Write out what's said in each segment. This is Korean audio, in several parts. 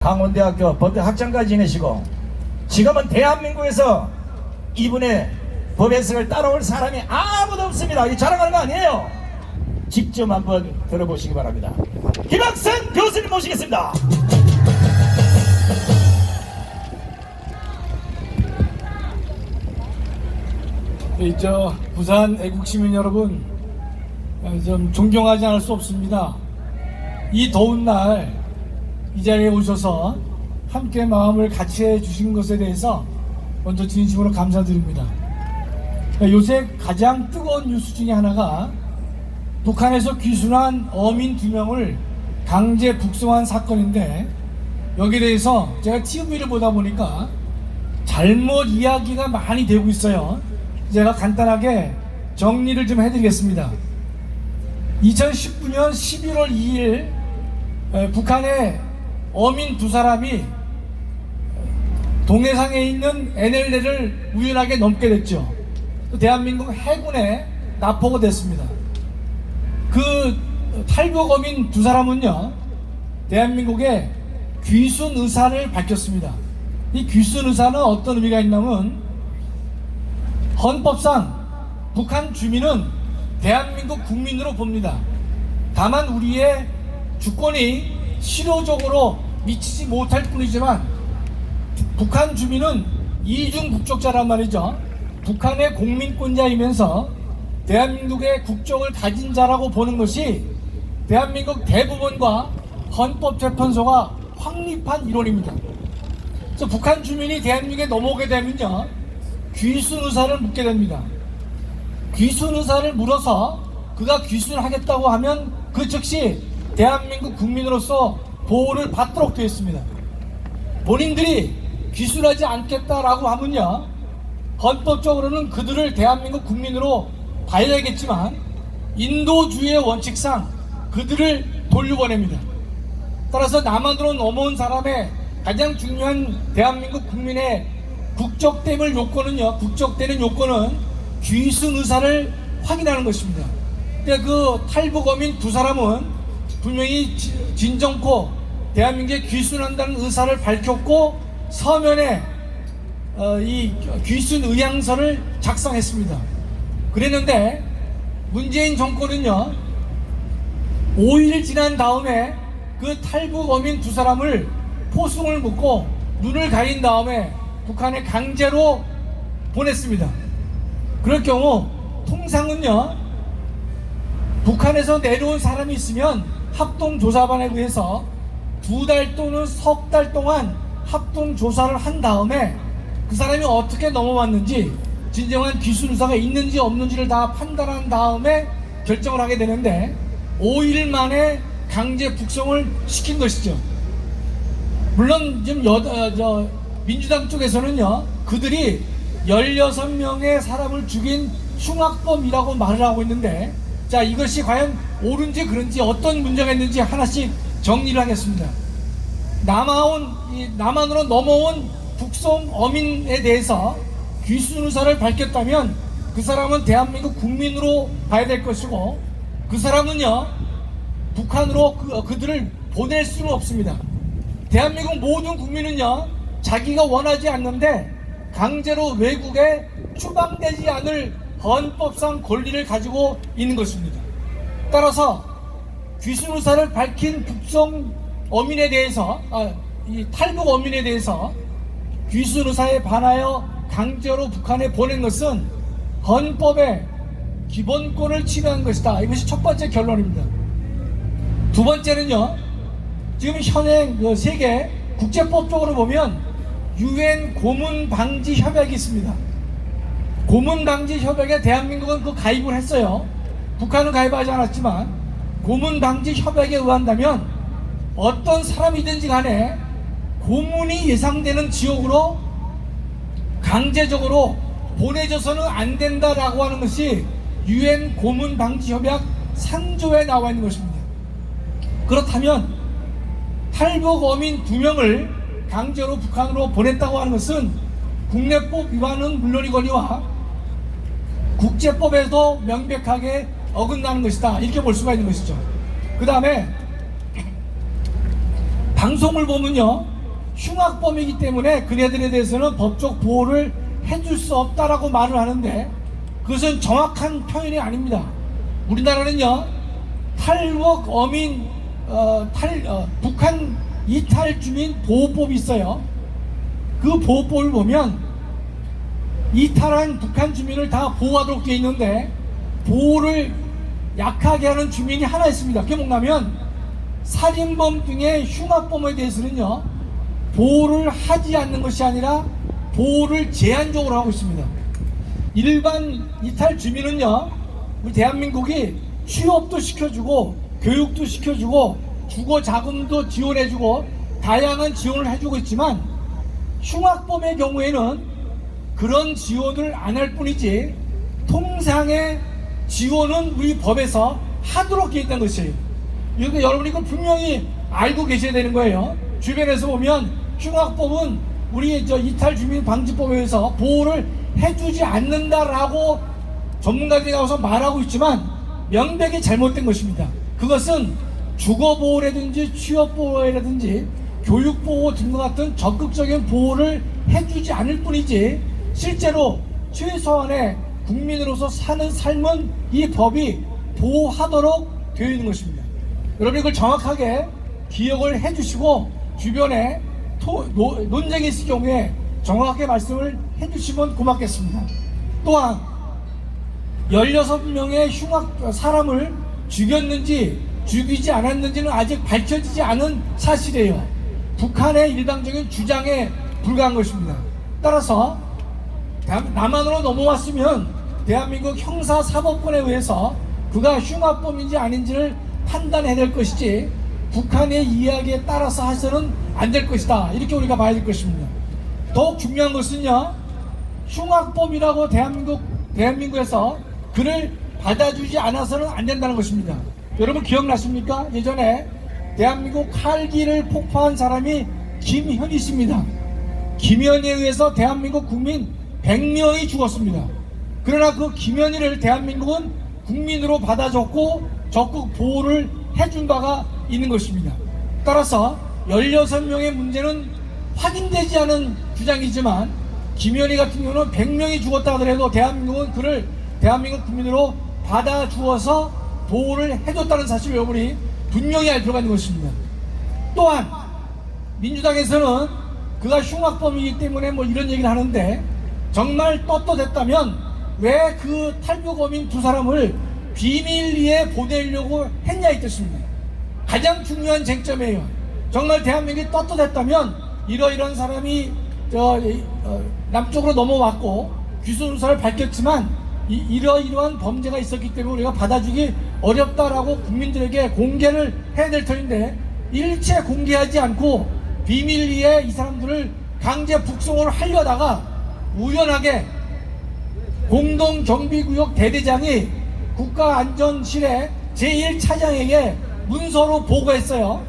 강원대학교 법대 학장까지 지내시고 지금은 대한민국에서 이분의 법 해석을 따라올 사람이 아무도 없습니다. 이 자랑하는 거 아니에요. 직접 한번 들어보시기 바랍니다. 김학선 교수님 모시겠습니다. 부산 애국시민 여러분, 좀 존경하지 않을 수 없습니다. 이 더운 날 이 자리에 오셔서 함께 마음을 같이 해주신 것에 대해서 먼저 진심으로 감사드립니다. 요새 가장 뜨거운 뉴스 중에 하나가 북한에서 귀순한 어민 2명을 강제 북송한 사건인데, 여기에 대해서 제가 TV를 보다 보니까 잘못 이야기가 많이 되고 있어요. 제가 간단하게 정리를 좀 해드리겠습니다. 2019년 11월 2일 북한의 어민 2사람이 동해상에 있는 NLL을 우연하게 넘게 됐죠. 대한민국 해군에 납포가 됐습니다. 그 탈북 어민 2사람은요, 대한민국에 귀순 의사를 밝혔습니다. 이 귀순 의사는 어떤 의미가 있냐면, 헌법상 북한 주민은 대한민국 국민으로 봅니다. 다만 우리의 주권이 실효적으로 미치지 못할 뿐이지만 북한 주민은 이중 국적자란 말이죠. 북한의 공민권자이면서 대한민국의 국적을 가진 자라고 보는 것이 대한민국 대법원과 헌법재판소가 확립한 이론입니다. 그래서 북한 주민이 대한민국에 넘어오게 되면요, 귀순 의사를 묻게 됩니다. 귀순 의사를 물어서 그가 귀순을 하겠다고 하면 그 즉시 대한민국 국민으로서 보호를 받도록 되어 있습니다. 본인들이 귀순하지 않겠다라고 하면요, 헌법적으로는 그들을 대한민국 국민으로 봐야겠지만 인도주의의 원칙상 그들을 돌려보냅니다. 따라서 남한으로 넘어온 사람의 가장 중요한 대한민국 국민의 국적됨을 요건은요, 국적되는 요건은 귀순 의사를 확인하는 것입니다. 근데 그 탈북 어민 2사람은 분명히 진정코 대한민국에 귀순한다는 의사를 밝혔고 서면에 이 귀순 의향서를 작성했습니다. 그랬는데 문재인 정권은요, 5일 지난 다음에 그 탈북 어민 2사람을 포승을 묶고 눈을 가린 다음에 북한에 강제로 보냈습니다. 그럴 경우 통상은요, 북한에서 내려온 사람이 있으면 합동조사반에 의해서 2달 또는 석 달 동안 합동조사를 한 다음에 그 사람이 어떻게 넘어왔는지, 진정한 귀순 의사가 있는지 없는지를 다 판단한 다음에 결정을 하게 되는데 5일 만에 강제 북송을 시킨 것이죠. 물론 지금 민주당 쪽에서는요, 그들이 16명의 사람을 죽인 흉악범이라고 말을 하고 있는데, 자, 이것이 과연 옳은지 그런지 어떤 문제가 있는지 하나씩 정리를 하겠습니다. 남한으로 넘어온 북송 어민에 대해서 귀순 의사를 밝혔다면 그 사람은 대한민국 국민으로 봐야 될 것이고, 그 사람은요, 북한으로 그들을 보낼 수는 없습니다. 대한민국 모든 국민은요, 자기가 원하지 않는데 강제로 외국에 추방되지 않을 헌법상 권리를 가지고 있는 것입니다. 따라서 귀순 의사를 밝힌 북송 어민에 대해서, 이 탈북 어민에 대해서 귀순 의사에 반하여 강제로 북한에 보낸 것은 헌법의 기본권을 침해한 것이다. 이것이 첫 번째 결론입니다. 두 번째는요, 지금 현행 세계 국제법적으로 보면 UN 고문 방지 협약이 있습니다. 고문 방지 협약에 대한민국은 그 가입을 했어요. 북한은 가입하지 않았지만 고문 방지 협약에 의한다면 어떤 사람이든지 간에 고문이 예상되는 지역으로 강제적으로 보내줘서는 안 된다라고 하는 것이 UN 고문 방지 협약 3조에 나와 있는 것입니다. 그렇다면 탈북 어민 2명을 강제로 북한으로 보냈다고 하는 것은 국내법 위반은 물론이거니와 국제법에도 명백하게 어긋나는 것이다, 이렇게 볼 수가 있는 것이죠. 그 다음에 방송을 보면요, 흉악범이기 때문에 그네들에 대해서는 법적 보호를 해줄 수 없다라고 말을 하는데 그것은 정확한 표현이 아닙니다. 우리나라는요 탈북 어민 북한 이탈 주민 보호법이 있어요. 그 보호법을 보면 이탈한 북한 주민을 다 보호하도록 되어 있는데 보호를 약하게 하는 주민이 하나 있습니다. 그게 뭐냐면 살인범 등의 흉악범에 대해서는요 보호를 하지 않는 것이 아니라 보호를 제한적으로 하고 있습니다. 일반 이탈 주민은요 우리 대한민국이 취업도 시켜주고 교육도 시켜주고 주거 자금도 지원해주고 다양한 지원을 해주고 있지만 흉악범의 경우에는 그런 지원을 안 할 뿐이지 통상의 지원은 우리 법에서 하도록 되어 있다는 것이에요. 이거 여러분이 그걸 분명히 알고 계셔야 되는 거예요. 주변에서 보면 흉악범은 우리 이탈 주민 방지법에 의해서 보호를 해주지 않는다라고 전문가들이 나와서 말하고 있지만 명백히 잘못된 것입니다. 그것은 주거보호라든지 취업보호라든지 교육보호 등과 같은 적극적인 보호를 해주지 않을 뿐이지 실제로 최소한의 국민으로서 사는 삶은 이 법이 보호하도록 되어 있는 것입니다. 여러분 이걸 정확하게 기억을 해주시고 주변에 논쟁이 있을 경우에 정확하게 말씀을 해주시면 고맙겠습니다. 또한 16명의 사람을 죽였는지 죽이지 않았는지는 아직 밝혀지지 않은 사실이에요. 북한의 일방적인 주장에 불과한 것입니다. 따라서 남한으로 넘어왔으면 대한민국 형사사법권에 의해서 그가 흉악범인지 아닌지를 판단해야 될 것이지 북한의 이야기에 따라서 해서는 안 될 것이다. 이렇게 우리가 봐야 될 것입니다. 더욱 중요한 것은요 흉악범이라고 대한민국에서 그를 받아주지 않아서는 안 된다는 것입니다. 여러분 기억나십니까? 예전에 대한민국 칼기를 폭파한 사람이 김현희 씨입니다. 김현희에 의해서 대한민국 국민 100명이 죽었습니다. 그러나 그 김현희를 대한민국은 국민으로 받아줬고 적극 보호를 해준 바가 있는 것입니다. 따라서 16명의 문제는 확인되지 않은 주장이지만 김현희 같은 경우는 100명이 죽었다 하더라도 대한민국은 그를 대한민국 국민으로 받아주어서 보호를 해줬다는 사실을 여러분이 분명히 알 필요가 있는 것입니다. 또한 민주당에서는 그가 흉악범이기 때문에 뭐 이런 얘기를 하는데 정말 떳떳했다면 왜 그 탈북어민 두 사람을 비밀리에 보내려고 했냐 이 뜻입니다. 가장 중요한 쟁점이에요. 정말 대한민국이 떳떳했다면 이러이러한 사람이 남쪽으로 넘어왔고 귀순 수사를 밝혔지만 이러이러한 범죄가 있었기 때문에 우리가 받아주기 어렵다라고 국민들에게 공개를 해야 될 터인데 일체 공개하지 않고 비밀리에 이 사람들을 강제 북송을 하려다가 우연하게 공동경비구역 대대장이 국가안전실의 제1차장에게 문서로 보고했어요.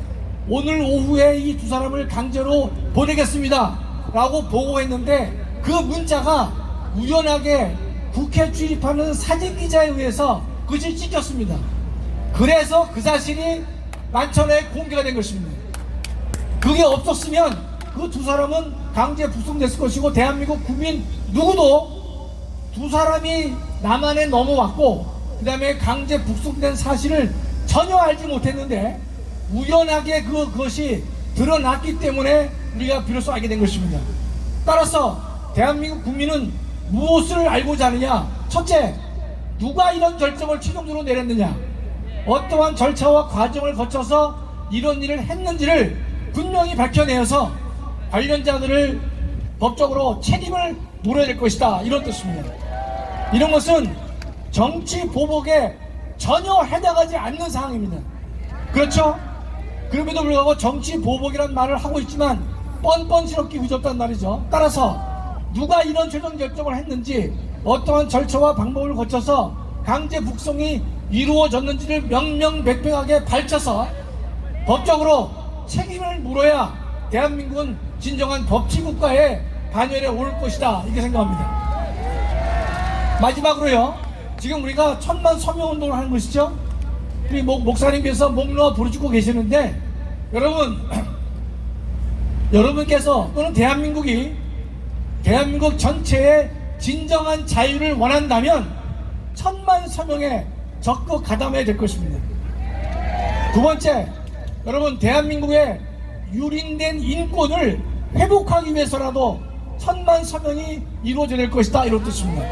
오늘 오후에 이 두 사람을 강제로 보내겠습니다 라고 보고했는데 그 문자가 우연하게 국회 출입하는 사진기자에 의해서 그것이 찍혔습니다. 그래서 그 사실이 만천하에 공개가 된 것입니다. 그게 없었으면 그 두 사람은 강제 북송됐을 것이고 대한민국 국민 누구도 두 사람이 남한에 넘어왔고 그 다음에 강제 북송된 사실을 전혀 알지 못했는데 우연하게 그것이 드러났기 때문에 우리가 비로소 알게 된 것입니다. 따라서 대한민국 국민은 무엇을 알고자 하느냐? 첫째, 누가 이런 결정을 최종적으로 내렸느냐? 어떠한 절차와 과정을 거쳐서 이런 일을 했는지를 분명히 밝혀내어서 관련자들을 법적으로 책임을 물어야 될 것이다. 이런 뜻입니다. 이런 것은 정치 보복에 전혀 해당하지 않는 사항입니다. 그렇죠? 그럼에도 불구하고 정치 보복이라는 말을 하고 있지만 뻔뻔스럽게 위졌단 말이죠. 따라서 누가 이런 최종 결정을 했는지 어떠한 절차와 방법을 거쳐서 강제 북송이 이루어졌는지를 명명백백하게 밝혀서 법적으로 책임을 물어야 대한민국은 진정한 법치국가의 반열에 오를 것이다 이렇게 생각합니다. 마지막으로요, 지금 우리가 천만 서명운동을 하는 것이죠. 우리 목사님께서 목 놓아 부르짖고 계시는데 여러분 여러분께서 또는 대한민국 전체의 진정한 자유를 원한다면 1000만 서명에 적극 가담해야 될 것입니다. 두 번째, 여러분 대한민국의 유린된 인권을 회복하기 위해서라도 1000만 서명이 이루어져야 될 것이다, 이런 뜻입니다.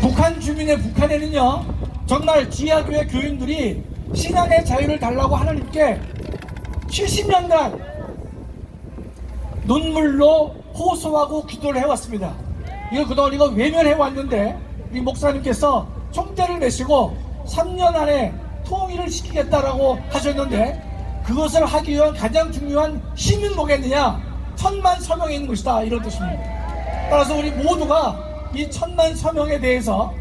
북한에는요 정말 지하교회 교인들이 신앙의 자유를 달라고 하나님께 70년간 눈물로 호소하고 기도를 해왔습니다. 그동안 이거 외면해 왔는데 이 목사님께서 총대를 메시고 3년 안에 통일을 시키겠다라고 하셨는데, 그것을 하기 위한 가장 중요한 힘은 뭐겠느냐? 1000만 서명이 있는 것이다, 이런 뜻입니다. 따라서 우리 모두가 이 1000만 서명에 대해서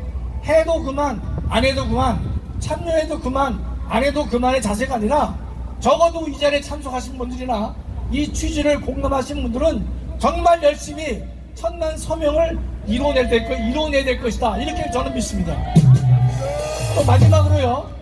해도 그만 안 해도 그만, 참여해도 그만 안 해도 그만의 자세가 아니라, 적어도 이 자리에 참석하신 분들이나 이 취지를 공감하신 분들은 정말 열심히 1000만 서명을 이뤄내야 될 것이다, 이렇게 저는 믿습니다. 또 마지막으로요,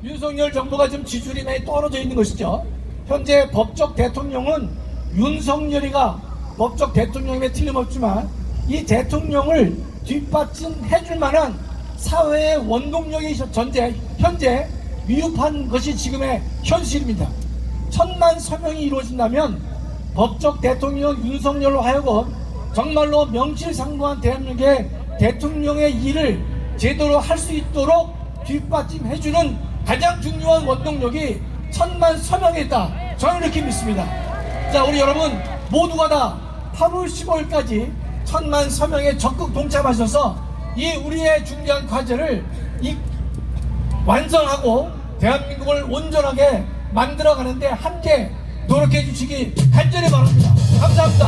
윤석열 정부가 지금 지지율이 많이 떨어져 있는 것이죠. 현재 법적 대통령은 윤석열이가 법적 대통령임에 틀림없지만, 이 대통령을 뒷받침해 줄 만한 사회의 원동력이 현재 미흡한 것이 지금의 현실입니다. 1000만 서명이 이루어진다면 법적 대통령 윤석열로 하여금 정말로 명실상부한 대한민국의 대통령의 일을 제대로 할 수 있도록 뒷받침해주는 가장 중요한 원동력이 1000만 서명에 있다, 저는 이렇게 믿습니다. 자, 우리 여러분 모두가 다 8월 15일까지 1000만 서명에 적극 동참하셔서 이 우리의 중요한 과제를 완성하고 대한민국을 온전하게 만들어가는데 함께 노력해 주시기 간절히 바랍니다. 감사합니다.